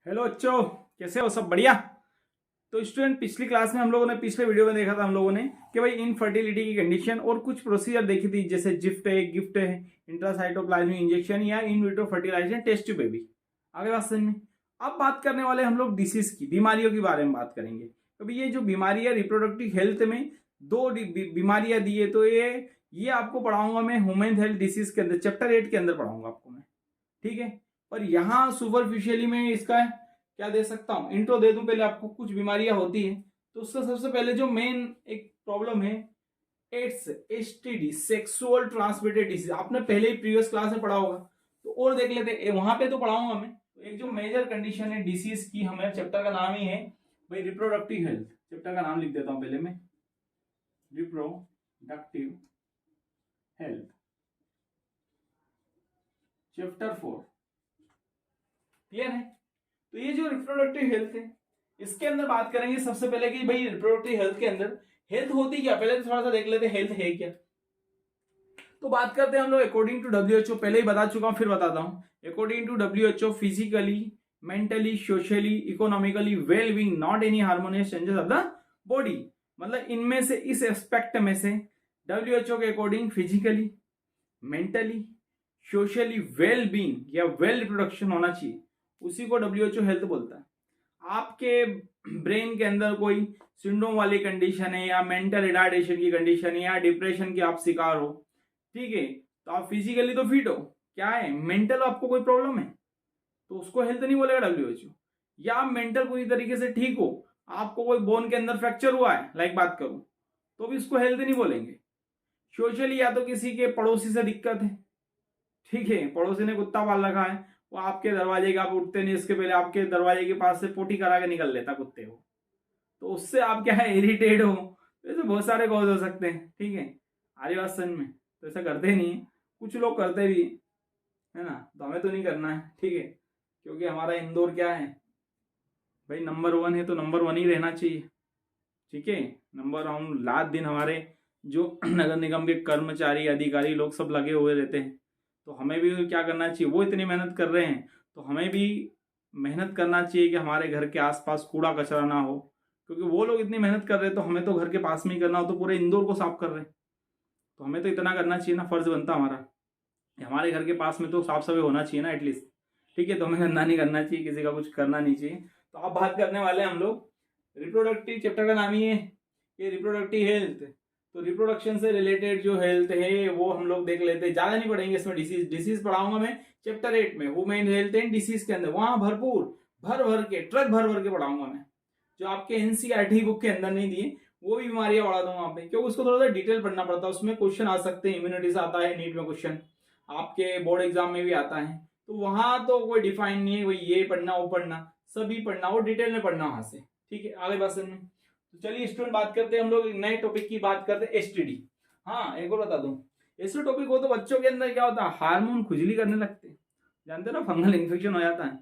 Hello बच्चों, कैसे हो? सब बढ़िया। तो स्टूडेंट, पिछली क्लास में हम लोगों ने पिछले वीडियो में देखा था हम लोगों ने कि भाई इनफर्टिलिटी की कंडीशन और कुछ प्रोसीजर देखी थी, जैसे गिफ्ट है, इंट्रासाइटोप्लाज्मिक इंजेक्शन या in vitro fertilisation test tube baby. आगे बात समझ में। अब बात करने वाले हम लोग डिसीज की, बीमारियों के बारे में बात करेंगे। तो भाई ये जो बीमारी है रिप्रोडक्टिव हेल्थ में दो बीमारियां दी है, तो ये आपको पढ़ाऊंगा मैं ह्यूमन हेल्थ डिसीज के अंदर, चैप्टर 8 के अंदर पढ़ाऊंगा आपको मैं। ठीक है। पर यहाँ सुपरफिशियली मैं इसका क्या दे सकता हूँ, इंट्रो दे दूं पहले आपको। कुछ बीमारियां होती है तो उसका सबसे पहले जो मेन एक प्रॉब्लम है, AIDS, STD, sexual transmitted disease. आपने पहले ही प्रीवियस क्लास में पढ़ा होगा, तो और देख लेते, वहां पे तो पढ़ाऊंगा मैं। तो एक जो मेजर कंडीशन है डिसीज की, हमें चैप्टर का नाम ही है भाई रिप्रोडक्टिव हेल्थ। चैप्टर का नाम लिख देता हूं पहले मैं, रिप्रोडक्टिव हेल्थ, चैप्टर 4। क्लियर है? तो ये जो रिप्रोडक्टिव हेल्थ है, इसके अंदर बात करेंगे सबसे पहले कि भाई रिप्रोडक्टिव हेल्थ के अंदर हेल्थ होती क्या, पहले तो थोड़ा सा देख लेते हैं हेल्थ है क्या। तो बात करते हैं हम लोग अकॉर्डिंग टू डब्ल्यूएचओ, पहले ही बता चुका हूं फिर बताता हूं। According to WHO, physically, mentally, socially, economically well being, not any harmonious changes of the body. मतलब इनमें से, इस एस्पेक्ट में से डब्ल्यूएचओ के according physically, mentally, socially well being या वेल रिप्रोडक्शन होना चाहिए, उसी को डब्ल्यूएचओ हेल्थ बोलता है। आपके ब्रेन के अंदर कोई सिंड्रोम वाली कंडीशन है, या मेंटल रिटार्डेशन की कंडीशन है, या डिप्रेशन की आप शिकार हो, ठीक है, तो आप फिजिकली तो फिट हो, क्या है मेंटल आपको कोई प्रॉब्लम है, तो उसको हेल्थ नहीं बोलेगा डब्ल्यूएचओ। या आप मेंटल पूरी तरीके से ठीक हो, आपको कोई बोन के अंदर फ्रैक्चर हुआ है, लाइक बात करूं, तो भी उसको हेल्थ नहीं बोलेंगे। सोशली, या तो किसी के पड़ोसी से दिक्कत है, ठीक है, पड़ोसी ने कुत्ता पाल रखा है, वो आपके दरवाजे के, आप उठते नहीं इसके पहले आपके दरवाजे के पास से पोटी करा के निकल लेता कुत्ते को, तो उससे आप क्या है इरिटेट हो। तो ऐसे बहुत सारे कॉज हो सकते हैं, ठीक है। आरी बात समझ में? तो ऐसा करते नहीं है, कुछ लोग करते भी है ना, तो हमें तो नहीं करना है, ठीक है, क्योंकि हमारा इंदौर क्या है भाई, नंबर 1 है, तो नंबर 1 ही रहना चाहिए, ठीक है। नंबर, हम रात दिन हमारे जो नगर निगम के कर्मचारी, अधिकारी लोग सब लगे हुए रहते हैं, तो हमें भी क्या करना चाहिए, वो इतनी मेहनत कर रहे हैं तो हमें भी मेहनत करना चाहिए कि हमारे घर के आसपास कूड़ा कचरा ना हो, क्योंकि वो लोग इतनी मेहनत कर रहे हैं तो हमें तो घर के पास में ही करना हो, तो पूरे इंदौर को साफ कर रहे हैं, तो हमें तो इतना करना चाहिए ना, फर्ज बनता हमारा, हमारे घर के पास में तो साफ सफाई होना चाहिए ना एटलीस्ट, ठीक है। तो हमें गंदा नहीं करना चाहिए, किसी का कुछ करना नहीं चाहिए। तो अब बात करने वाले हैं हम लोग रिप्रोडक्टिव, चैप्टर का नाम ही है ये रिप्रोडक्टिव हेल्थ। तो रिप्रोडक्शन से रिलेटेड जो हेल्थ है वो हम लोग देख लेते हैं, ज्यादा नहीं पढ़ेंगे इसमें। डिसीज पढ़ाऊंगा मैं चैप्टर 8 में, वुमेन हेल्थ एंड डिसीज के अंदर, वहां भरपूर भर भर के, ट्रक भर भर के पढ़ाऊंगा मैं, जो आपके एनसीईआरटी बुक के अंदर नहीं दिए वो भी बीमारियां पढ़ा दूंगा वहां पे, क्योंकि उसको थोड़ा सा डिटेल पढ़ना पड़ता है, उसमें क्वेश्चन आ सकते हैं, इम्यूनिटी से आता है नीट में क्वेश्चन, आपके बोर्ड एग्जाम में भी आता है, तो वहां तो कोई डिफाइन नहीं है वही ये पढ़ना वो पढ़ना, सभी पढ़ना, वो डिटेल में पढ़ना वहां से, ठीक है। आगे बात समझ में। तो चलिए स्टूडेंट, बात करते हैं हम लोग नए टॉपिक की, बात करते हैं एसटीडी। हाँ, एक और बता दूं, ऐसे टॉपिक हो तो बच्चों के अंदर क्या होता है, हार्मोन खुजली करने लगते हैं, जानते हो ना, फंगल इन्फेक्शन हो जाता है।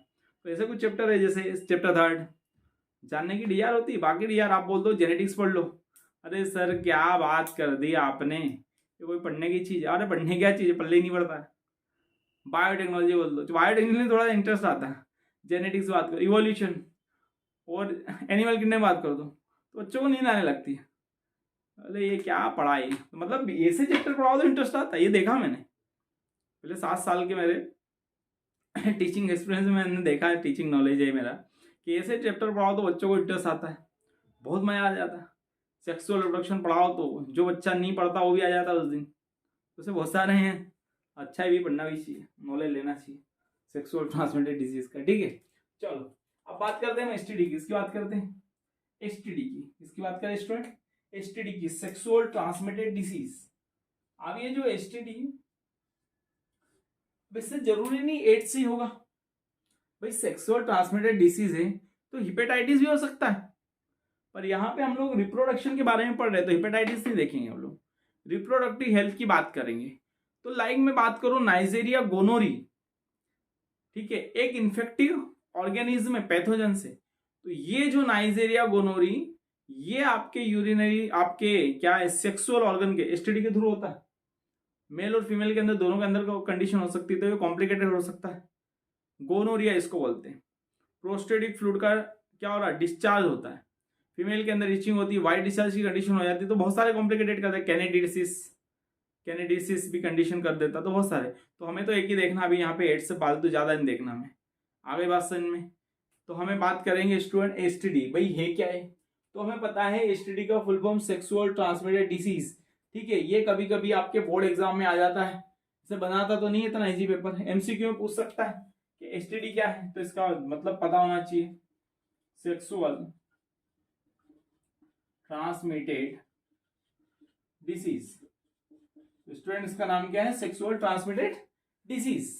तो ऐसे कुछ चैप्टर है, जैसे चैप्टर 3 जानने की डीआर होती है, बाकी डीआर आप बोल दो जेनेटिक्स पढ़ लो। अरे सर क्या बात कर दी आपने, ये कोई पढ़ने की चीज है? अरे पढ़ने क्या चीज है, पढ़ने ही नहीं पढ़ता है। बायोटेक्नोलॉजी बोल दो, बायोटेक्नोलॉजी थोड़ा इंटरेस्ट आता है, जेनेटिक्स बात करो, इवोल्यूशन और एनिमल किंगडम बात कर दो, तो बच्चों को नींद आने लगती है। अरे ये क्या पढ़ाई, तो मतलब ऐसे चैप्टर पढ़ाओ तो इंटरेस्ट आता है, ये देखा मैंने पहले 7 साल के मेरे टीचिंग एक्सपीरियंस में मैंने देखा है, टीचिंग नॉलेज है मेरा, कि ऐसे चैप्टर पढ़ाओ तो बच्चों को इंटरेस्ट आता है, बहुत मजा आ जाता है। सेक्सुअल रिप्रोडक्शन पढ़ाओ तो जो बच्चा नहीं पढ़ता वो भी आ जाता है उस दिन, उसे बहुत सारे हैं। अच्छा भी पढ़ना भी चाहिए, नॉलेज लेना चाहिए सेक्सुअल ट्रांसमिटेड डिजीज का, ठीक है। चलो अब बात करते हैं एसटीडी की, इसकी बात करते हैं एसटीडी की, इसकी बात करें स्टूडेंट, एसटीडी की, सेक्सुअल ट्रांसमिटेड डिसीज। अब ये जो एसटीडी, वैसे जरूरी नहीं एड्स से ही होगा भाई, सेक्सुअल ट्रांसमिटेड डिसीज है तो हिपेटाइटिस भी हो सकता है, पर यहाँ पे हम लोग रिप्रोडक्शन के बारे में पढ़ रहे हैं तो हिपेटाइटिस नहीं देखेंगे, हम लोग रिप्रोडक्टिव हेल्थ की बात करेंगे। तो लाइक मैं बात करूं नाइजेरिया गोनोरी, ठीक है, एक इन्फेक्टिव ऑर्गेनिज्म है पैथोजन से। तो ये जो नाइजेरिया गोनोरी, ये आपके यूरिनरी, आपके क्या है, सेक्सुअल ऑर्गन के एसटीडी के थ्रू होता है, मेल और फीमेल के अंदर, दोनों के अंदर कंडीशन हो सकती है, तो ये कॉम्प्लिकेटेड हो सकता है, गोनोरिया इसको बोलते हैं। प्रोस्टेटिक फ्लूइड का क्या हो रहा है, डिस्चार्ज होता है, फीमेल के अंदर इचिंग होती है, वाइट डिस्चार्ज की कंडीशन हो जाती है, तो बहुत सारे कॉम्प्लिकेटेड करते हैं, कैनेडिसिस भी कंडीशन कर देता, तो बहुत सारे। तो हमें तो एक ही देखना, अभी यहाँ पे एड्स से फालतू ज्यादा नहीं देखना हमें, आगे बात समझ में। तो हमें बात करेंगे स्टूडेंट एसटीडी, भाई है क्या है, तो हमें पता है एसटीडी का full form sexual transmitted disease, ठीक है। ये कभी कभी आपके बोर्ड एग्जाम में आ जाता है, इसे बनाता तो नहीं है इतना इजी पेपर, एमसीक्यू में पूछ सकता है कि एसटीडी क्या है, तो इसका मतलब पता होना चाहिए, सेक्सुअल ट्रांसमिटेड डिसीज। स्टूडेंट इसका नाम क्या है, सेक्सुअल ट्रांसमिटेड डिसीज।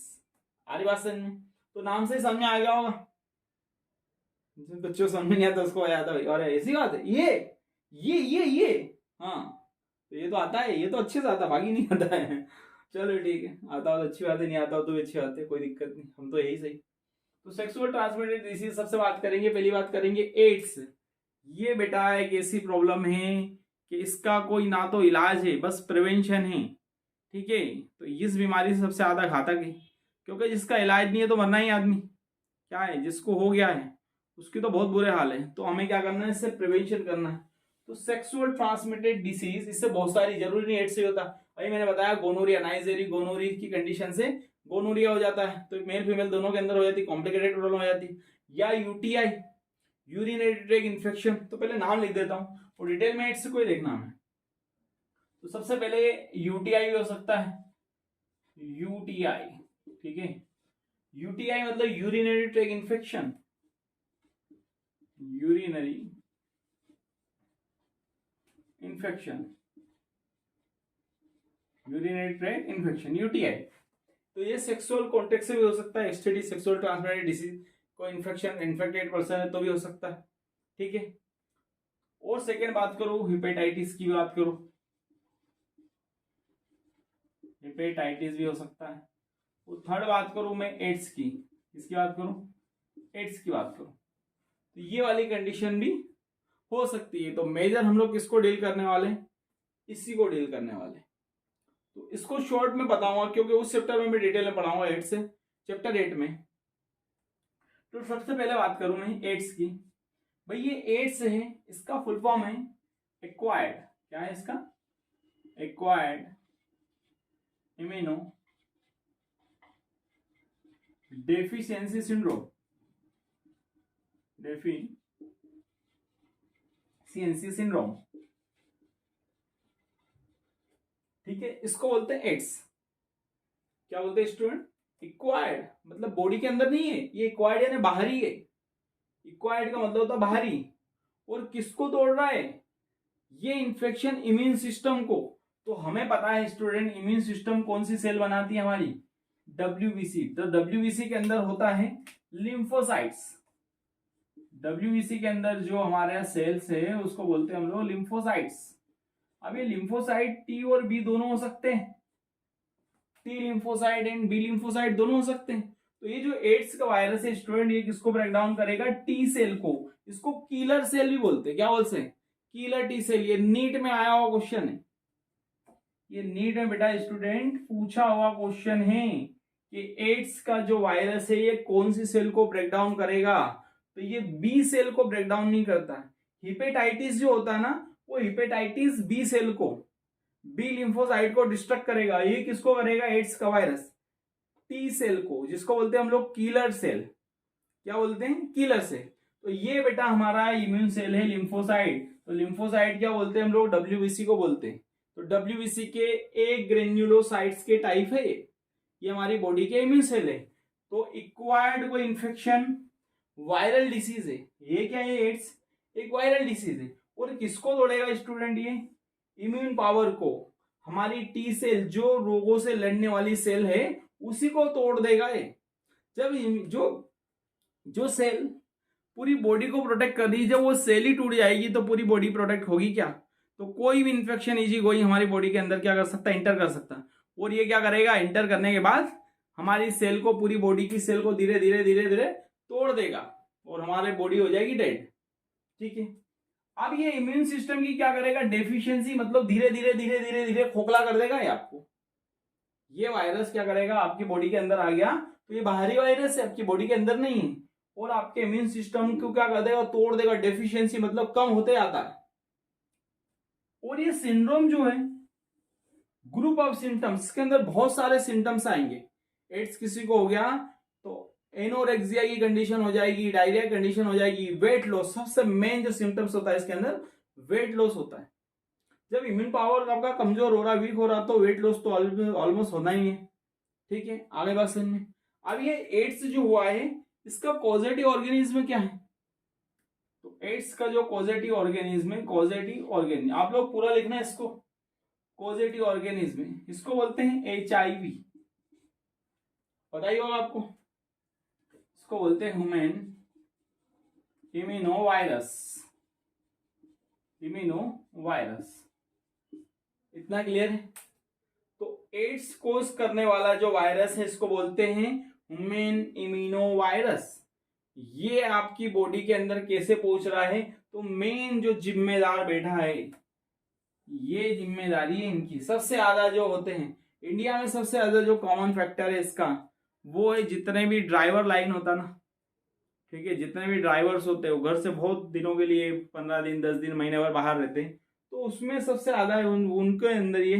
आरी बात समझ में, तो नाम से समझ में आ गया होगा, बच्चों समझ में नहीं आता उसको आ जाता भाई, और ऐसी बात है, ये हाँ, तो ये तो आता है, ये तो अच्छे से आता है, बाकी नहीं आता है। चलो ठीक है, आता हो तो अच्छी बात है, नहीं आता हो तो भी अच्छी बात है, कोई दिक्कत नहीं, हम तो यही सही। तो सेक्सुअल ट्रांसमिटेड डिसीज सबसे बात करेंगे, पहली बात करेंगे एड्स। ये बेटा एक ऐसी प्रॉब्लम है कि इसका कोई ना तो इलाज है, बस प्रिवेंशन है, ठीक है। तो इस बीमारी से सबसे ज्यादा घातक है, क्योंकि जिसका इलाज नहीं है तो मरना ही आदमी, क्या है, जिसको हो गया है उसकी तो बहुत बुरे हाल है। तो हमें क्या करना है, इससे प्रिवेंशन करना है। तो सेक्सुअल ट्रांसमिटेड डिसीज, इससे बहुत सारी, जरूरी नहीं एड्स से होता, अभी मैंने बताया गोनोरिया, नाइजेरी गोनोरी की कंडीशन से गोनोरिया हो जाता है, तो मेल फीमेल दोनों के अंदर हो जाती है, कॉम्प्लिकेटेड प्रॉब्लम हो जाती है, या यूटीआई, यूरिनरी ट्रैक्ट इन्फेक्शन। तो पहले नाम लिख देता हूं और डिटेल में एड्स से कोई देखना हमें। तो सबसे पहले यूटीआई हो सकता है, यूटीआई, ठीक है, यूटीआई मतलब urinary tract infection, urinary infection, urinary tract infection, UTI. तो ये सेक्सुअल कॉन्टेक्ट से भी हो सकता है, एसटीडी सेक्सुअल ट्रांसमिटेड डिसीज, कोई इन्फेक्शन इन्फेक्टेड पर्सन है तो भी हो सकता है, ठीक है। और सेकेंड बात करूं, हेपेटाइटिस की बात करूं, हेपेटाइटिस भी हो सकता है। और थर्ड बात करूं मैं एड्स की, किसकी बात करूं, एड्स की बात करूं, तो ये वाली कंडीशन भी हो सकती है। तो मेजर हम लोग किसको डील करने वाले, इसी को डील करने वाले। तो इसको शॉर्ट में बताऊंगा, क्योंकि उस चैप्टर में मैं डिटेल में पढ़ाऊंगा एड्स से, चैप्टर 8 में। तो सबसे पहले बात करूं मैं एड्स की, भाई ये एड्स है, इसका फुल फॉर्म है एक्वायर्ड, क्या है इसका, acquired immuno deficiency syndrome, deficiency syndrome, ठीक है। इसको बोलते हैं एड्स, क्या बोलते हैं स्टूडेंट, एक्वायर्ड, मतलब बॉडी के अंदर नहीं है ये, एक्वायर्ड यानी बाहरी है, एक्वायर्ड का मतलब होता है बाहरी। और किसको तोड़ रहा है, ये इन्फेक्शन इम्यून सिस्टम को। तो हमें पता है स्टूडेंट, इम्यून सिस्टम कौन सी सेल बनाती है हमारी, डब्ल्यूबीसी। तो डब्ल्यूबीसी के अंदर होता है लिम्फोसाइट्स, डब्ल्यूबीसी के अंदर जो हमारे सेल्स है उसको बोलते हैं हम लोग लिम्फोसाइट्स। अब ये लिम्फोसाइट टी और बी दोनों हो सकते हैं, T lymphocyte and B lymphocyte दोनों हो सकते हैं। तो ये जो एड्स का वायरस है स्टूडेंट, ये किसको ब्रेक डाउन करेगा, टी सेल को। इसको किलर सेल भी बोलते हैं, क्या बोलते हैं, किलर टी सेल। ये नीट में आया हुआ क्वेश्चन है, ये नीट में बेटा स्टूडेंट पूछा हुआ क्वेश्चन है कि एड्स का जो वायरस है ये कौन सी सेल को ब्रेक डाउन करेगा। तो ये बी सेल को ब्रेक डाउन नहीं करता। हिपेटाइटिस जो होता है ना, वो हिपेटाइटिस बी सेल को, बी लिम्फोसाइट को डिस्ट्रक्ट करेगा। ये किसको करेगा, एड्स का वायरस, टी सेल को, जिसको बोलते हैं हम लोग किलर सेल। क्या बोलते हैं, किलर सेल। तो ये बेटा हमारा इम्यून सेल है लिम्फोसाइट। तो लिम्फोसाइट क्या बोलते हैं हम लोग, डब्ल्यूबीसी को बोलते हैं। तो डब्ल्यूबीसी के एक ग्रेन्युलोसाइट्स के टाइप है ये हमारी बॉडी के इम्यून सेल है। तो एक्वायर्ड कोई इंफेक्शन वायरल डिसीज है, ये क्या है, एड्स एक वायरल डिसीज है। और किसको तोड़ेगा स्टूडेंट, ये इम्यून पावर को, हमारी टी सेल जो रोगों से लड़ने वाली सेल है उसी को तोड़ देगा ये। जब जो सेल पूरी बॉडी को प्रोटेक्ट कर रही है, जब वो सेल ही टूट जाएगी तो पूरी बॉडी प्रोटेक्ट होगी क्या। तो कोई भी इंफेक्शन इजी गोई हमारी बॉडी के अंदर क्या कर सकता है, एंटर कर सकता है। और ये क्या करेगा, एंटर करने के बाद हमारी सेल को, पूरी बॉडी की सेल को धीरे धीरे धीरे धीरे तोड़ देगा और हमारी बॉडी हो जाएगी डेड, ठीक है। अब ये इम्यून सिस्टम की क्या करेगा, डेफिशिएंसी, मतलब धीरे धीरे धीरे धीरे धीरे खोखला कर देगा ये आपको। ये वायरस क्या करेगा, आपकी बॉडी के अंदर आ गया तो ये बाहरी वायरस है, आपकी बॉडी के अंदर नहीं है। और आपके इम्यून सिस्टम को क्या कर देगा, तोड़ देगा, डेफिशिएंसी मतलब कम होते जाता है। और ये सिंड्रोम जो है ग्रुप ऑफ सिम्टम्स, इसके अंदर बहुत सारे सिम्टम्स आएंगे। एड्स किसी को हो गया तो एनोरेक्सिया की कंडीशन हो जाएगी, डायरिया कंडीशन हो जाएगी, वेट लॉस, सबसे मेन जो सिम्टम्स होता है इसके अंदर वेट लॉस होता है। जब इम्यून पावर आपका कमजोर हो रहा, वीक हो रहा, तो वेट लॉस तो ऑलमोस्ट होना ही है। ठीक है, आगे बात समझ में। अब ये एड्स जो हुआ है इसका कॉजेटिव ऑर्गेनिज्म क्या है, तो एड्स का जो कॉजेटिव ऑर्गेनिज्म है, कॉजेटिव ऑर्गेनिज्म आप लोग पूरा लिखना है इसको, कॉजेटिव ऑर्गेनिज्म इसको बोलते हैं HIV। पता ही होगा आपको, इसको बोलते हैं ह्यूमन इम्यूनोवायरस, इम्यूनोवायरस। इतना क्लियर है। तो एड्स कोज करने वाला जो वायरस है इसको बोलते हैं ह्यूमन इम्यूनोवायरस। ये आपकी बॉडी के अंदर कैसे पहुंच रहा है, तो मेन जो जिम्मेदार बैठा है, ये जिम्मेदारी है इनकी। सबसे ज्यादा जो होते हैं इंडिया में, सबसे ज्यादा जो कॉमन फैक्टर है इसका वो है जितने भी ड्राइवर लाइन होता ना, ठीक है, जितने भी ड्राइवर्स होते हैं वो घर से बहुत दिनों के लिए 15 दिन 10 दिन महीने भर बाहर रहते हैं, तो उसमें सबसे ज्यादा उनके अंदर ये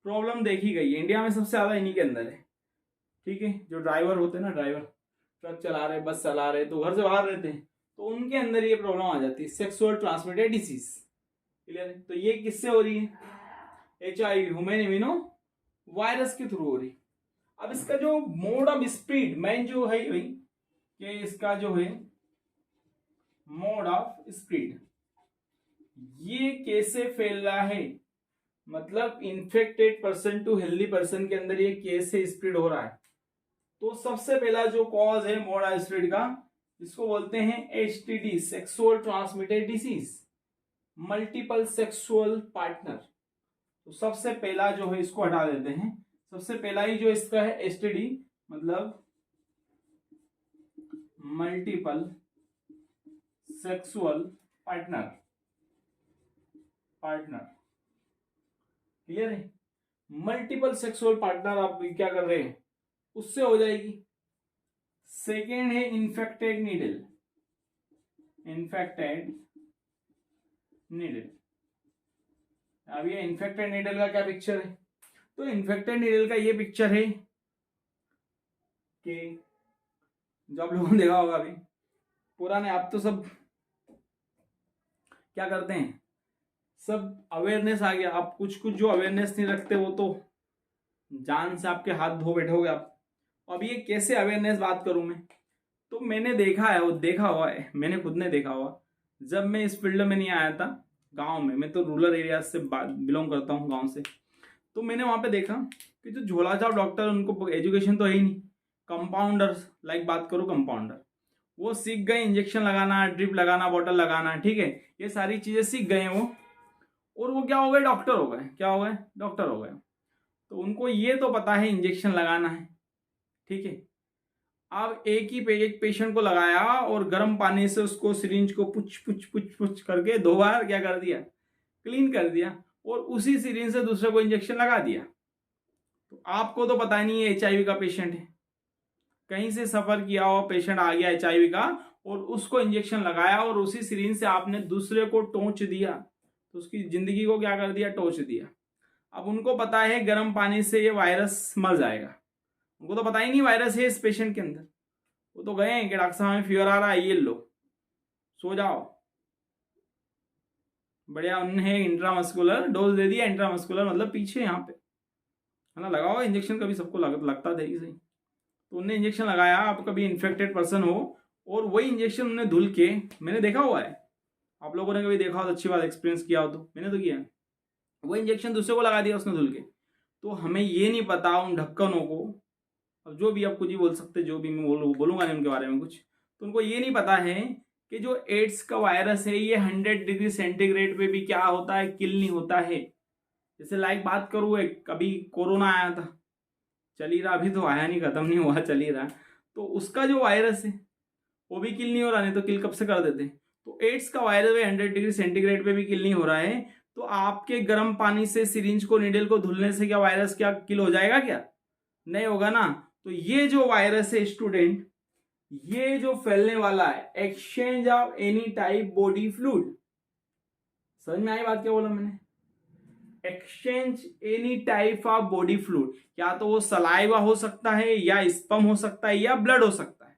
प्रॉब्लम देखी गई है। इंडिया में सबसे ज्यादा इन्हीं के अंदर है। ठीक है, जो ड्राइवर होते हैं ना, ड्राइवर ट्रक चला रहे, बस चला रहे, तो घर से बाहर रहते हैं, तो उनके अंदर ये प्रॉब्लम आ जाती है, सेक्सुअल ट्रांसमिटेड डिसीज। क्लियर है। तो ये किससे हो रही है, HIV ह्यूमन इम्यूनो वायरस के थ्रू हो रही। अब इसका जो मोड ऑफ स्प्रेड मेन जो है भाई, कि इसका जो है मोड ऑफ स्प्रेड, ये कैसे फैल रहा है, मतलब infected person to healthy person के अंदर ये कैसे स्प्रेड हो रहा है। तो सबसे पहला जो कॉज है मोड ऑफ स्प्रेड का, इसको बोलते हैं STD, sexual transmitted disease, multiple sexual partner. तो सबसे पहला जो है इसको हटा देते हैं। सबसे पहला ही जो इसका है STD, मतलब मल्टीपल सेक्सुअल पार्टनर। क्लियर है। मल्टीपल सेक्सुअल पार्टनर आप क्या कर रहे हैं, उससे हो जाएगी। सेकेंड है इन्फेक्टेड नीडल, अब ये इन्फेक्टेड नीडल का क्या पिक्चर है, तो इन्फेक्टेड नीडल का ये पिक्चर है कि जो आप लोगों ने देखा होगा अभी पुराने, आप तो सब क्या करते हैं, सब अवेयरनेस आ गया। आप कुछ जो अवेयरनेस नहीं रखते वो तो जान से आपके हाथ धो बैठोगे आप। अब ये कैसे अवेयरनेस बात करूं मैं, तो मैंने देखा है, वो देखा हुआ है, मैंने खुद ने देखा हुआ। जब मैं इस फील्ड में नहीं आया था गांव में, मैं तो रूरल एरिया से बिलोंग करता हूँ, गांव से, तो मैंने वहां पे देखा कि जो झोला छाप डॉक्टर, उनको एजुकेशन तो है ही नहीं। कंपाउंडर लाइक बात करो, कंपाउंडर वो सीख गए इंजेक्शन लगाना, ड्रिप लगाना, बॉटल लगाना, ठीक है, ये सारी चीजें सीख गए वो, और वो क्या हो गए, डॉक्टर हो गए। क्या हो गए, डॉक्टर हो गए। तो उनको ये तो पता है इंजेक्शन लगाना है, ठीक है। अब एक पेशेंट को लगाया और गर्म पानी से उसको सिरिंज को पुछ पुछ पुछ पुछ करके 2 बार क्या कर दिया, क्लीन कर दिया, और उसी सिरिंज से दूसरे को इंजेक्शन लगा दिया। तो आपको तो पता नहीं है HIV का पेशेंट है, कहीं से सफर किया हुआ पेशेंट आ गया HIV का, और उसको इंजेक्शन लगाया और उसी सिरिंज से आपने दूसरे को टोंच दिया, तो उसकी जिंदगी को क्या कर दिया, टोंच दिया। अब उनको पता है गर्म पानी से ये वायरस मर जाएगा, उनको तो पता ही नहीं वायरस है इस पेशेंट के अंदर। वो तो गए कि डॉक्टर साहब में फीवर आ रहा है, ये लो सो जाओ, बढ़िया, उन्हें इंट्रामस्कुलर डोज दे दिया। इंट्रामस्कुलर मतलब पीछे यहाँ पे है ना, लगाओ इंजेक्शन, कभी सबको लगता था ही सही। तो उन्हें इंजेक्शन लगाया, आप कभी इन्फेक्टेड पर्सन हो, और वही इंजेक्शन उन्हें धुल के, मैंने देखा हुआ है, आप लोगों ने कभी देखा हो तो अच्छी बात, एक्सपीरियंस किया हो तो, मैंने तो किया है, वो इंजेक्शन दूसरे को लगा दिया उसने धुल के। तो हमें ये नहीं पता उन ढक्कनों को, अब जो भी आप कुछ ही बोल सकते, जो भी मैं बोलूंगा नहीं उनके बारे में कुछ, तो उनको ये नहीं पता है कि जो एड्स का वायरस है ये 100 डिग्री सेंटीग्रेड पे भी क्या होता है, किल नहीं होता है। जैसे लाइक बात करूँ, कभी कोरोना आया था, चल ही रहा, अभी तो आया नहीं, खत्म नहीं हुआ, चल ही रहा, तो उसका जो वायरस है वो भी किल नहीं हो रहा, नहीं तो किल कब से कर देते। तो एड्स का वायरस 100 डिग्री सेंटीग्रेड पे भी किल नहीं हो रहा है, तो आपके गर्म पानी से सिरिंज को, नीडल को धुलने से क्या वायरस क्या किल हो जाएगा, क्या नहीं होगा ना। तो ये जो वायरस है स्टूडेंट, ये जो फैलने वाला है exchange of any type body fluid, समझ में आई बात क्या बोला मैंने? Exchange any type of body fluid, या तो वो सलाइवा हो सकता है या स्पर्म हो सकता है या ब्लड हो सकता है।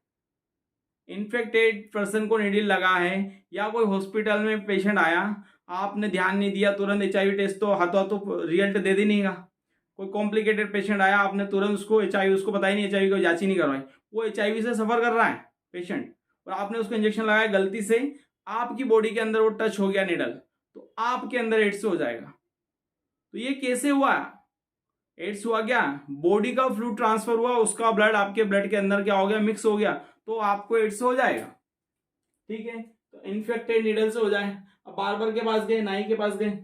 इन्फेक्टेड पर्सन को नीडल लगा है या कोई हॉस्पिटल में पेशेंट आया, आपने ध्यान नहीं दिया, तुरंत HIV टेस्ट तो हाथों हाथों रिजल्ट दे दी नहीं। कोई कॉम्प्लिकेटेड पेशेंट आया, आपने तुरंत उसको HIV, उसको पता ही नहीं HIV को जांच ही नहीं करवाई, वो HIV से सफर कर रहा है पेशेंट, और आपने उसको इंजेक्शन लगाया गलती से, आपकी बॉडी के अंदर वो टच हो गया निडल, तो आपके अंदर एड्स हो जाएगा। तो ये कैसे हुआ? एड्स हुआ क्या? बॉडी का फ्लूइड ट्रांसफर हुआ, उसका ब्लड आपके ब्लड के अंदर क्या हो गया, मिक्स हो गया, तो आपको एड्स हो जाएगा। ठीक है, तो इन्फेक्टेड नीडल से हो जाए। अब बार्बर के पास गए, नाई के पास गए,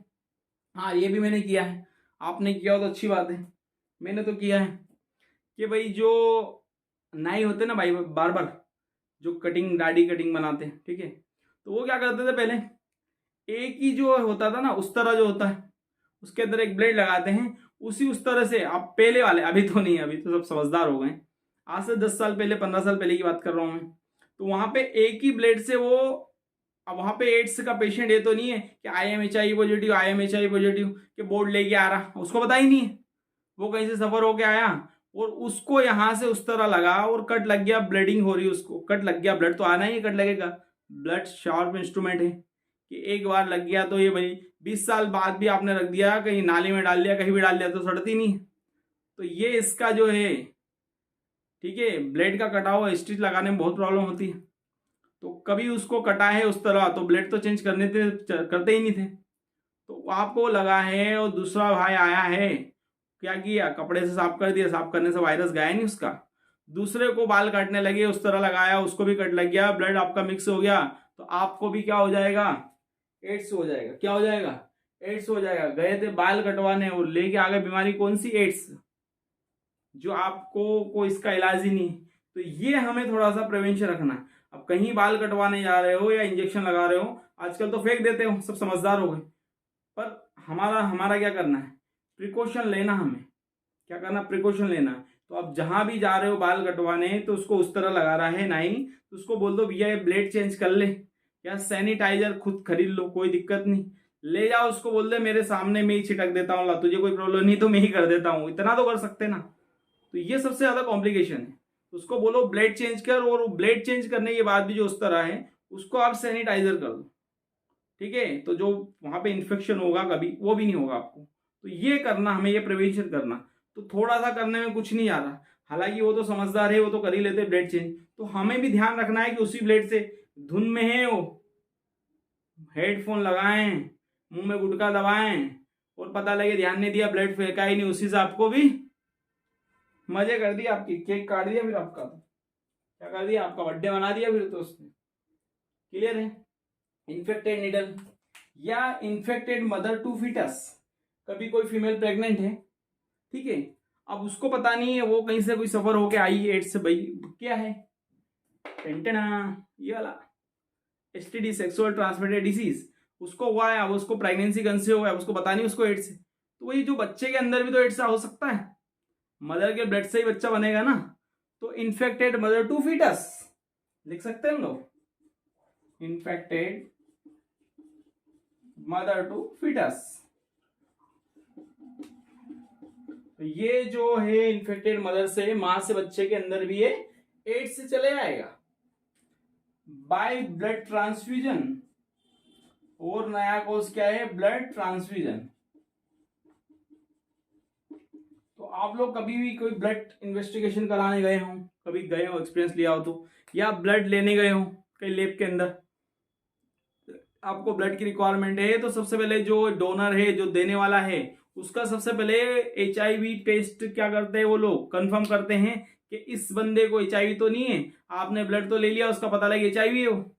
हाँ ये भी मैंने किया है, आपने किया हो तो अच्छी बात है, मैंने तो किया है कि भाई जो नाई होते ना भाई, बार्बर जो कटिंग, दाढ़ी कटिंग बनाते हैं, ठीक है, तो वो क्या करते थे पहले, एक ही जो होता था ना उस तरह जो होता है, उसके अंदर एक ब्लेड लगाते हैं, उस तरह से आप पहले वाले, अभी तो नहीं, अभी तो सब समझदार हो गए, आज से 10 साल पहले 15 साल पहले की बात कर रहा हूं मैं, तो वहां पे एक ही ब्लेड से वो, अब वहां पे एड्स का पेशेंट ये तो नहीं है कि IM HIV positive, IM HIV positive के बोर्ड लेके आ रहा, उसको पता ही नहीं है, वो कहीं से सफर होके आया और उसको यहां से उस तरह लगा और कट लग गया, ब्लीडिंग हो रही है, उसको कट लग गया, ब्लड तो आना ही, कट लगेगा, ब्लड शार्प इंस्ट्रूमेंट है कि एक बार लग गया तो ये भाई 20 साल बाद भी आपने रख दिया, कहीं नाली में डाल दिया, कहीं भी डाल दिया तो सड़ती नहीं। तो ये इसका जो है, ठीक है, ब्लेड का कटा हुआ स्टिच लगाने में बहुत प्रॉब्लम होती है, तो कभी उसको कटा है उस तरह तो ब्लेड तो चेंज करते ही नहीं थे, तो आपको लगा है और दूसरा भाई आया है, क्या किया, कपड़े से साफ कर दिया, साफ करने से वायरस गया नहीं उसका, दूसरे को बाल काटने लगे, उस तरह लगाया, उसको भी कट लग गया, ब्लड आपका मिक्स हो गया, तो आपको भी क्या हो जाएगा, एड्स हो जाएगा। क्या हो जाएगा? एड्स हो जाएगा। गए थे बाल कटवाने और लेके आ गए बीमारी, कौन सी? एड्स, जो आपको को इसका इलाज ही नहीं। तो ये हमें थोड़ा सा प्रिवेंशन रखना है। अब कहीं बाल कटवाने जा रहे हो या इंजेक्शन लगा रहे हो, आजकल तो फेंक देते हो, सब समझदार हो गए, पर हमारा हमारा क्या करना है, प्रिकॉशन लेना, हमें क्या करना, प्रिकॉशन लेना। तो आप जहां भी जा रहे हो बाल कटवाने, तो उसको उस तरह लगा रहा है नाई, तो उसको बोल दो भैया ये ब्लेड चेंज कर ले, या सैनिटाइजर खुद खरीद लो, कोई दिक्कत नहीं, ले जाओ, उसको बोल दे मेरे सामने में ही छिटक देता हूँ, ला तुझे कोई प्रॉब्लम नहीं तो मैं ही कर देता हूँ, इतना तो कर सकते ना। तो ये सबसे ज्यादा कॉम्प्लिकेशन है, उसको बोलो ब्लेड चेंज कर, और ब्लेड चेंज करने के बाद भी जो उस तरह है उसको आप सैनिटाइजर कर दो, ठीक है, तो जो वहां पे इन्फेक्शन होगा कभी वो भी नहीं होगा आपको। तो ये करना हमें, ये प्रिवेंशन करना, तो थोड़ा सा करने में कुछ नहीं आ रहा, हालांकि वो तो समझदार है, वो तो कर ही लेते ब्लेड चेंज, तो हमें भी ध्यान रखना है कि उसी ब्लेड से, धुन में है वो, हेडफोन लगाएं, मुंह में गुटखा दबाएं, और पता लगे ध्यान नहीं दिया, ब्लेड फेंका ही नहीं, उसी से आपको भी मजे कर दिया, आपकी केक काट दिया, फिर आपका तो क्या कर दिया, आपका बर्थडे बना दिया फिर तो उसने। क्लियर है? इन्फेक्टेड निडल या इन्फेक्टेड मदर टू फीटस, कभी कोई फीमेल प्रेग्नेंट है, ठीक है, अब उसको पता नहीं है, वो कहीं से कोई सफर होके आई है एड्स से, भाई क्या है, टेंटना, ये वाला STD, सेक्सुअल ट्रांसमिटेड डिसीज, उसको हुआ है, अब उसको प्रेगनेंसी कंसीव हुआ है, उसको पता नहीं उसको एड्स है, तो वही जो बच्चे के अंदर भी तो एड्स हो सकता है, मदर के ब्लड से ही बच्चा बनेगा ना, तो इन्फेक्टेड मदर टू फीटस लिख सकते हैं हम लोग, इन्फेक्टेड मदर टू फीटस। तो ये जो है इन्फेक्टेड मदर से, मां से बच्चे के अंदर भी ये एड्स से चले आएगा बाय ब्लड ट्रांसफ्यूजन, और नया कोर्स क्या है, ब्लड ट्रांसफ्यूजन। तो आप लोग कभी भी कोई ब्लड इन्वेस्टिगेशन कराने गए हो, कभी गए हो, एक्सपीरियंस लिया हो तो, या ब्लड लेने गए हो कहीं लैब के अंदर, आपको ब्लड की रिक्वायरमेंट है, तो सबसे पहले जो डोनर है, जो देने वाला है, उसका सबसे पहले HIV टेस्ट क्या करते हैं वो लोग, कंफर्म करते हैं कि इस बंदे को HIV तो नहीं है, आपने ब्लड तो ले लिया, उसका पता लगे HIV है, वो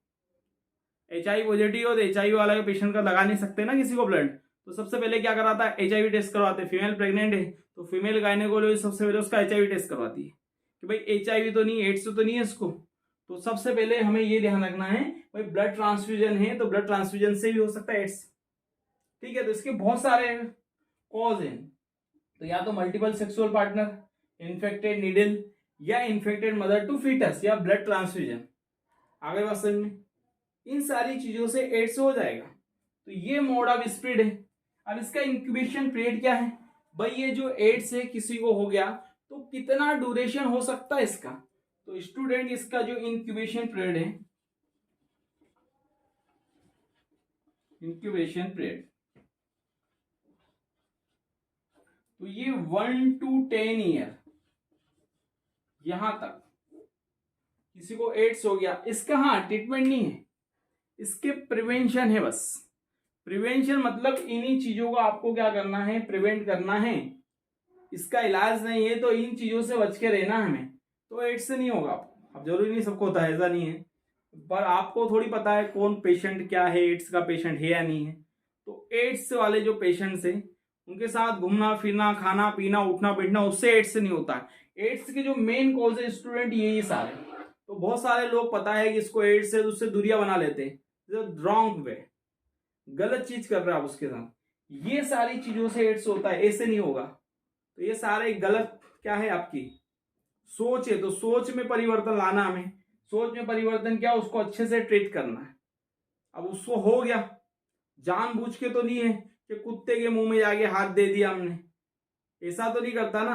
HIV पॉजिटिव हो तो HIV वाला के पेशेंट का लगा नहीं सकते ना किसी को ब्लड, तो सबसे पहले क्या कराता है, HIV टेस्ट करवाते हैं। फीमेल प्रेग्नेंट है तो फीमेल गायनेकोलॉजिस्ट सबसे पहले उसका HIV टेस्ट करवाती है कि भाई HIV तो नहीं, एड्स तो नहीं है इसको। तो सबसे पहले हमें ये ध्यान रखना है, भाई ब्लड ट्रांसफ्यूजन है तो ब्लड ट्रांसफ्यूजन से भी हो सकता है एड्स, ठीक है। तो इसके बहुत सारे कॉज हैं, तो या तो multiple sexual partner, infected needle, या इन्फेक्टेड मदर टू फीटस या ब्लड ट्रांसफ्यूजन। आगे बात समझ में, इन सारी चीजों से एड्स हो जाएगा। तो ये मोड ऑफ स्प्रेड है। अब इसका इंक्यूबेशन पीरियड क्या है भाई, ये जो एड्स है किसी को हो गया तो कितना ड्यूरेशन हो सकता है इसका। तो स्टूडेंट इसका जो इंक्यूबेशन पीरियड है, इंक्यूबेशन पीरियड, तो ये 1 to 10 ईयर, यहां तक किसी को एड्स हो गया, इसका हाँ ट्रीटमेंट नहीं है, इसके प्रिवेंशन है बस। प्रिवेंशन मतलब इन्हीं चीजों को आपको क्या करना है, प्रिवेंट करना है। इसका इलाज नहीं है तो इन चीजों से बच के रहना हमें, तो एड्स से नहीं होगा। अब जरूरी नहीं सबको होता है, ऐसा नहीं है, पर आपको थोड़ी पता है कौन पेशेंट क्या है, एड्स का पेशेंट है या नहीं है। तो एड्स वाले जो पेशेंट्स हैं उनके साथ घूमना फिरना, खाना पीना, उठना बैठना, उससे एड्स से नहीं होता है। एड्स के जो मेन कॉज है स्टूडेंट यही सारे। तो बहुत सारे लोग पता है कि इसको एड्स है तो उससे दूरियां बना लेते हैं, रॉन्ग वे, गलत चीज कर रहे हैं आप उसके साथ। ये सारी चीजों से एड्स होता है, ऐसे नहीं होगा। तो ये सारे गलत क्या है, आपकी सोच है। तो सोच में परिवर्तन लाना हमें। सोच में परिवर्तन क्या, उसको अच्छे से ट्रीट करना है। अब उसको हो गया, जानबूझ के तो नहीं है कि कुत्ते के मुंह में जाके हाथ दे दिया हमने, ऐसा तो नहीं करता ना।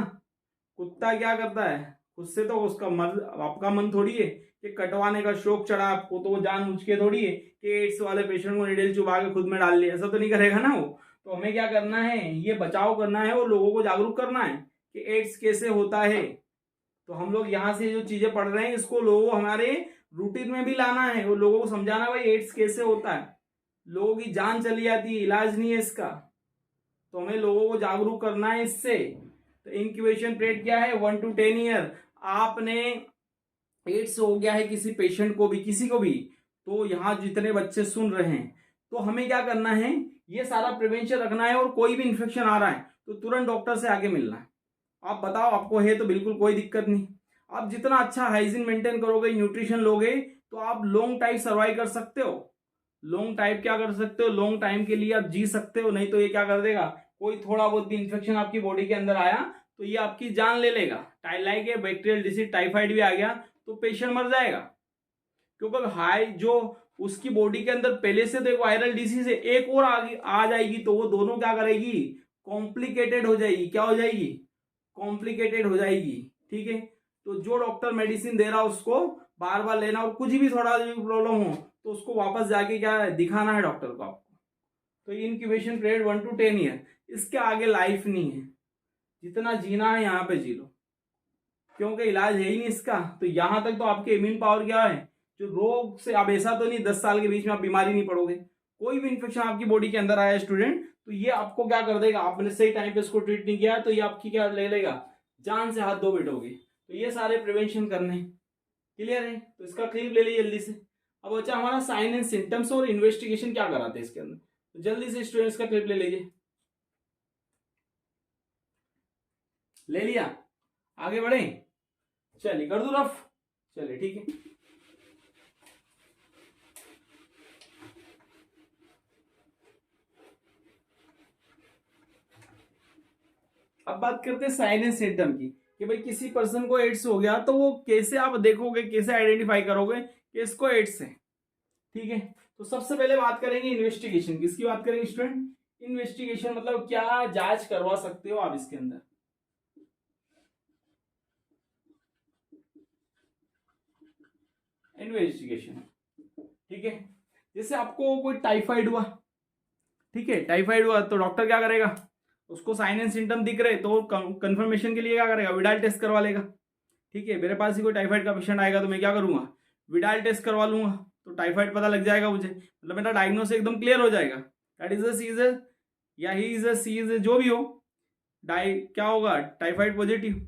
कुत्ता क्या करता है, खुद से तो उसका मन, आपका मन थोड़ी है कि कटवाने का शौक चढ़ा आपको तो वो जानबूझ के थोड़ी है कि एड्स वाले पेशेंट को निडल चुबा के खुद में डाल लिया, ऐसा तो नहीं करेगा ना वो। तो हमें क्या करना है, ये बचाव करना है और लोगों को जागरूक करना है कि एड्स कैसे होता है। तो हम लोग यहाँ से जो चीजें पढ़ रहे हैं इसको लोगों को हमारे रूटीन में भी लाना है और लोगों को समझाना भाई एड्स कैसे होता है। लोगों की जान चली जाती है, इलाज नहीं है इसका, तो हमें लोगों को जागरूक करना है इससे। तो इंक्यूबेशन पीरियड क्या है, 1 to 10 ईयर। आपने एड्स हो गया है किसी पेशेंट को भी, किसी को भी, तो यहाँ जितने बच्चे सुन रहे हैं तो हमें क्या करना है, ये सारा प्रिवेंशन रखना है। और कोई भी इन्फेक्शन आ रहा है तो तुरंत डॉक्टर से आगे मिलना है। आप बताओ आपको है तो बिल्कुल कोई दिक्कत नहीं। आप जितना अच्छा हाइजीन मेंटेन करोगे, न्यूट्रिशन लोगे, तो आप लॉन्ग टाइम सर्वाइव कर सकते हो। लॉन्ग टाइम क्या कर सकते हो, लॉन्ग टाइम के लिए आप जी सकते हो। नहीं तो ये क्या कर देगा, कोई थोड़ा बहुत भी इन्फेक्शन आपकी बॉडी के अंदर आया तो ये आपकी जान ले लेगा। लाइक बैक्टीरियल डिसीज, टाइफाइड भी आ गया तो पेशेंट मर जाएगा। क्योंकि हाई जो उसकी बॉडी के अंदर पहले से तो एक वायरल डिसीज है, एक और आ जाएगी तो वो दोनों क्या करेगी, कॉम्प्लिकेटेड हो जाएगी। क्या हो जाएगी, कॉम्प्लिकेटेड हो जाएगी। ठीक है, तो जो डॉक्टर मेडिसिन दे रहा है उसको बार बार लेना, और कुछ भी थोड़ा भी प्रॉब्लम हो तो उसको वापस जाके क्या है, दिखाना है डॉक्टर को आपको। तो इंक्यूबेशन पीरियड 1 to 10 ईयर, इसके आगे लाइफ नहीं है। जितना जीना है यहाँ पे जी लो, क्योंकि इलाज है ही नहीं इसका। तो यहां तक तो आपके इम्यून पावर क्या है, जो रोग से, अब ऐसा तो नहीं 10 साल के बीच में आप बीमारी नहीं पड़ोगे। कोई भी इन्फेक्शन आपकी बॉडी के अंदर आया स्टूडेंट, तो ये आपको क्या कर देगा, आपने सही टाइम पे इसको ट्रीट नहीं किया तो ये आपकी क्या ले लेगा, जान से हाथ धो बैठोगे। तो ये सारे प्रिवेंशन करने हैं। क्लियर है, तो इसका क्लिप ले लीजिए जल्दी से। अब बच्चा हमारा साइन एंड सिम्टम्स और इन्वेस्टिगेशन क्या कराते हैं इसके अंदर, तो जल्दी से स्टूडेंट्स का क्लिप ले लीजिए। ले लिया, आगे बढ़े, चलिए कर दो रफ, चलिए ठीक है। अब बात करते हैं साइन एंड सिम्टम की, कि भाई किसी पर्सन को एड्स हो गया तो वो कैसे आप देखोगे, कैसे आइडेंटिफाई करोगे कि इसको एड्स है। ठीक है, तो सबसे पहले बात करेंगे इन्वेस्टिगेशन। किसकी बात करेंगे स्टूडेंट, इन्वेस्टिगेशन मतलब क्या जांच करवा सकते हो आप इसके अंदर। इन्वेस्टिगेशन, ठीक है, जैसे आपको कोई टाइफाइड हुआ, ठीक है, टाइफाइड हुआ तो डॉक्टर क्या करेगा, उसको साइन एंड सिम्टम दिख रहे तो कंफर्मेशन के लिए क्या करेगा, विडाल टेस्ट करवा लेगा। ठीक है, मेरे पास ही कोई टाइफाइड का पेशेंट आएगा तो मैं क्या करूंगा, विडाल टेस्ट करवा लूंगा, तो टाइफाइड पता लग जाएगा मुझे, मतलब मेरा डायग्नोसिस एकदम क्लियर हो जाएगा। दैट इज अ सीजर या ही इज अ सीज, जो भी हो, क्या होगा, टाइफाइड पॉजिटिव।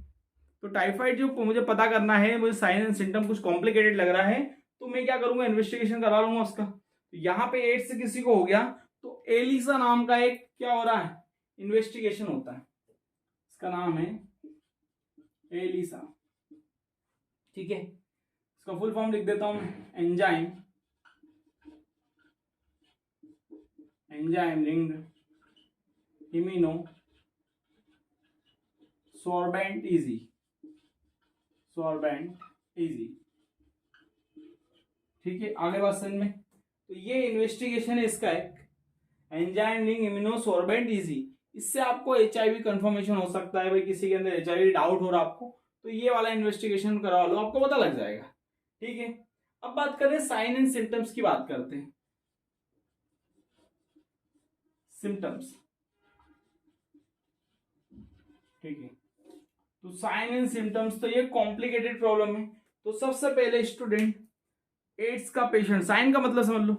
तो टाइफाइड जो मुझे पता करना है, मुझे साइन एंड सिम्टम कुछ कॉम्प्लिकेटेड लग रहा है, तो मैं क्या करूंगा, इन्वेस्टिगेशन करा लूंगा उसका। तो यहाँ पे एड्स से किसी को हो गया तो एलिसा नाम का एक क्या हो रहा है, इन्वेस्टिगेशन होता है, इसका नाम है एलिसा। ठीक है, इसका फुल फॉर्म लिख देता हूं मैं, enzyme linked immunosorbent assay sorbent assay. ठीक है, आगे बात समझ में। तो ये इन्वेस्टिगेशन है इसका एक, enzyme ring immuno sorbent easy. इससे आपको HIV कंफर्मेशन हो सकता है, भाई किसी के अंदर HIV डाउट हो रहा आपको, तो ये वाला इन्वेस्टिगेशन करवा लो, आपको पता लग जाएगा। ठीक है, अब बात करें साइन एंड सिम्टम्स की, बात करते हैं सिम्टम्स। ठीक है, तो साइन एंड सिम्टम्स, तो ये कॉम्प्लिकेटेड प्रॉब्लम है। तो सबसे पहले स्टूडेंट, एड्स का पेशेंट, साइन का मतलब समझ लो।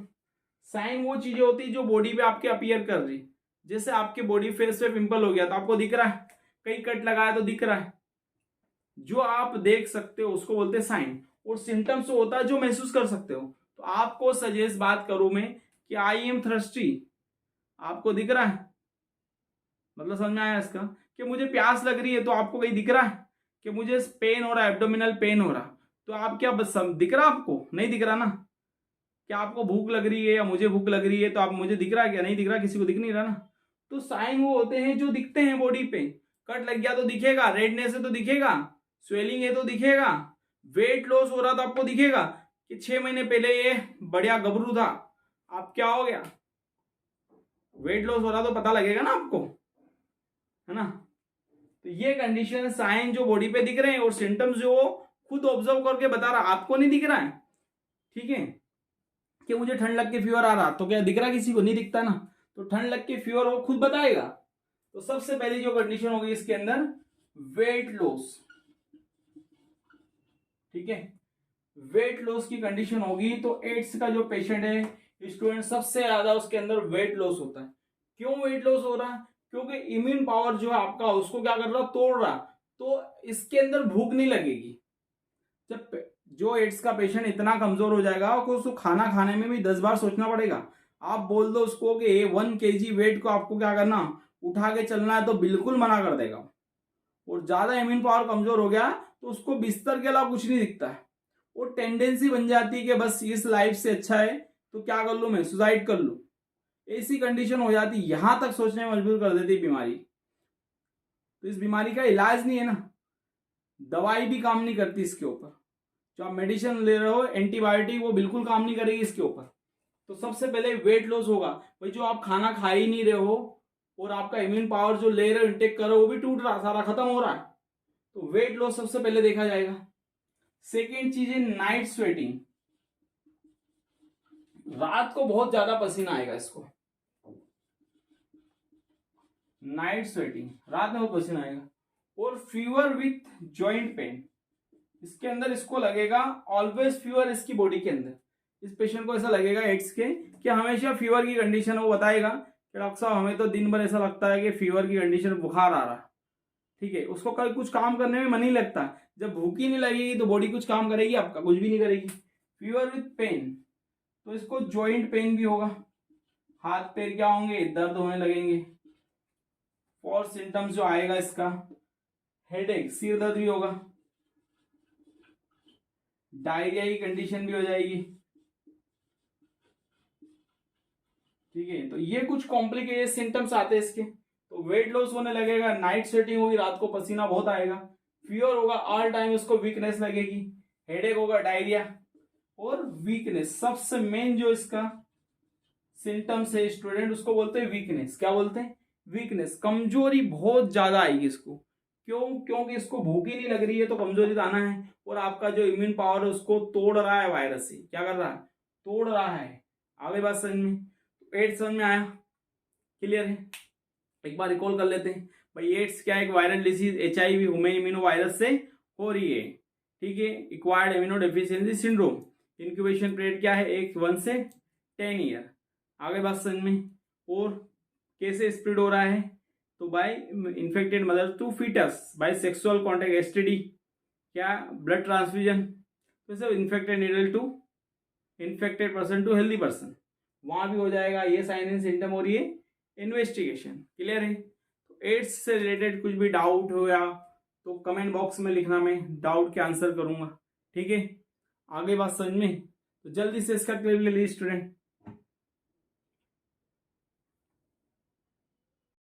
साइन वो चीजें होती है जो बॉडी पे आपके अपीयर कर रही, जैसे आपके बॉडी फेस पे पिंपल हो गया तो आपको दिख रहा है, कहीं कट लगाया तो दिख रहा है, जो आप देख सकते हो उसको बोलते हैं साइन। और सिम्टम्स होता है जो महसूस कर सकते हो। तो आपको सजेस्ट बात करूं मैं कि आई एम थर्स्टी, आपको दिख रहा है, मतलब समझ में आया इसका, कि मुझे प्यास लग रही है तो आपको कहीं दिख रहा है, कि मुझे पेन हो रहा है, एब्डोमिनल पेन हो रहा, तो आप क्या बस दिख रहा, आपको नहीं दिख रहा ना। क्या आपको भूख लग रही है या मुझे भूख लग रही है तो आप, मुझे दिख रहा है क्या, नहीं दिख रहा, किसी को दिख नहीं रहा ना। तो साइन वो होते हैं जो दिखते हैं बॉडी पे, कट लग गया तो दिखेगा, रेडनेस है तो दिखेगा, स्वेलिंग है तो दिखेगा, वेट लॉस हो रहा तो आपको दिखेगा कि 6 महीने पहले ये बढ़िया गबरू था, आप क्या हो गया, वेट लॉस हो रहा तो पता लगेगा ना आपको, है ना। तो ये कंडीशन, साइन जो बॉडी पे दिख रहे हैं, और सिम्टम्स जो खुद ऑब्जर्व करके बता रहा, आपको नहीं दिख रहा है। ठीक है, कि मुझे ठंड लग के फीवर आ रहा, तो क्या दिख रहा, किसी को नहीं दिखता ना। तो ठंड लग के फीवर वो खुद बताएगा। तो सबसे पहली जो कंडीशन होगी इसके अंदर, वेट लॉस। ठीक है, वेट लॉस की कंडीशन होगी। तो एड्स का जो पेशेंट है स्टूडेंट, सबसे ज्यादा उसके अंदर वेट लॉस होता है। क्यों वेट लॉस हो रहा है, क्योंकि इम्यून पावर जो है आपका उसको क्या कर रहा, तोड़ रहा, तो इसके अंदर भूख नहीं लगेगी। जब जो एड्स का पेशेंट इतना कमजोर हो जाएगा कि उसको खाना खाने में भी 10 बार सोचना पड़ेगा। आप बोल दो उसको कि 1 kg वेट को आपको क्या करना, उठा के चलना है, तो बिल्कुल मना कर देगा। और ज्यादा इम्यून पावर कमजोर हो गया तो उसको बिस्तर के अलावा कुछ नहीं दिखता है। वो टेंडेंसी बन जाती है कि बस इस लाइफ से अच्छा है तो क्या कर लूं मैं, सुसाइड कर लूं। ऐसी कंडीशन हो जाती, यहां तक सोचने में मजबूर कर देती बीमारी। तो इस बीमारी का इलाज नहीं है ना, दवाई भी काम नहीं करती इसके ऊपर। जो आप मेडिसिन ले रहे हो एंटीबायोटिक, वो बिल्कुल काम नहीं करेगी इसके ऊपर। तो सबसे पहले वेट लॉस होगा, भाई जो आप खाना खा ही नहीं रहे हो और आपका इम्यून पावर जो ले रहे हो, इंटेक कर रहे हो, वो भी टूट रहा, सारा खत्म हो रहा है। तो वेट लॉस सबसे पहले देखा जाएगा। सेकेंड चीज है नाइट स्वेटिंग, रात को बहुत ज्यादा पसीना आएगा इसको, नाइट स्वेटिंग, रात में बहुत पसीना आएगा। और फीवर विथ जॉइंट पेन, इसके अंदर इसको लगेगा ऑलवेज फीवर, इसकी बॉडी के अंदर इस पेशेंट को ऐसा लगेगा एड्स के कि हमेशा फीवर की कंडीशन, वो बताएगा कि डॉक्टर साहब हमें तो दिन भर ऐसा लगता है कि फीवर की कंडीशन, बुखार आ रहा। ठीक है, उसको कल कुछ काम करने में मन नहीं लगता। जब भूख ही नहीं लगेगी तो बॉडी कुछ काम करेगी आपका, कुछ भी नहीं करेगी। फीवर विथ पेन, तो इसको जॉइंट पेन भी होगा, हाथ पैर क्या होंगे, दर्द होने लगेंगे। और सिम्टम्स जो आएगा इसका, हेडेक, सिर दर्द भी होगा, डायरिया की कंडीशन भी हो जाएगी। ठीक है, तो ये कुछ कॉम्प्लिकेटेड सिम्टम्स आते हैं इसके। तो वेट लॉस होने लगेगा, नाइट स्वेटिंग होगी, रात को पसीना बहुत आएगा, फीवर होगा ऑल टाइम, उसको वीकनेस लगेगी, हेडेक होगा, डायरिया और वीकनेस। सबसे मेन जो इसका सिम्टम्स है स्टूडेंट, उसको बोलते हैं वीकनेस। क्या बोलते हैं, वीकनेस, कमजोरी बहुत ज्यादा आएगी इसको। क्यों, क्योंकि इसको भूख ही नहीं लग रही है तो कमजोरी तो आना है। और आपका जो इम्यून पावर है उसको तोड़ रहा है वायरस से, क्या कर रहा है, तोड़ रहा है। आगे बात समझ में, एड्स समझ में आया, क्लियर है। एक बार रिकॉल कर लेते हैं भाई, एड्स क्या है, एक viral disease, HIV human immuno virus से हो रही है। ठीक है, acquired immuno deficiency syndrome, incubation period क्या है, 1 से 10 ईयर। आगे बात समझ में। और कैसे स्प्रेड हो रहा है, तो by infected mother to foetus, by sexual contact, STD, क्या ब्लड ट्रांसफ्यूजन, तो infected needle to infected person to healthy person, वहां भी हो जाएगा। ये साइन एंड सिम्टम और ये इन्वेस्टिगेशन, क्लियर है। तो एड्स से रिलेटेड कुछ भी डाउट हो या तो कमेंट बॉक्स में लिखना, मैं डाउट के आंसर करूंगा। ठीक है, आगे बात समझ में। तो जल्दी से इसका क्लियर ले लीजिए स्टूडेंट।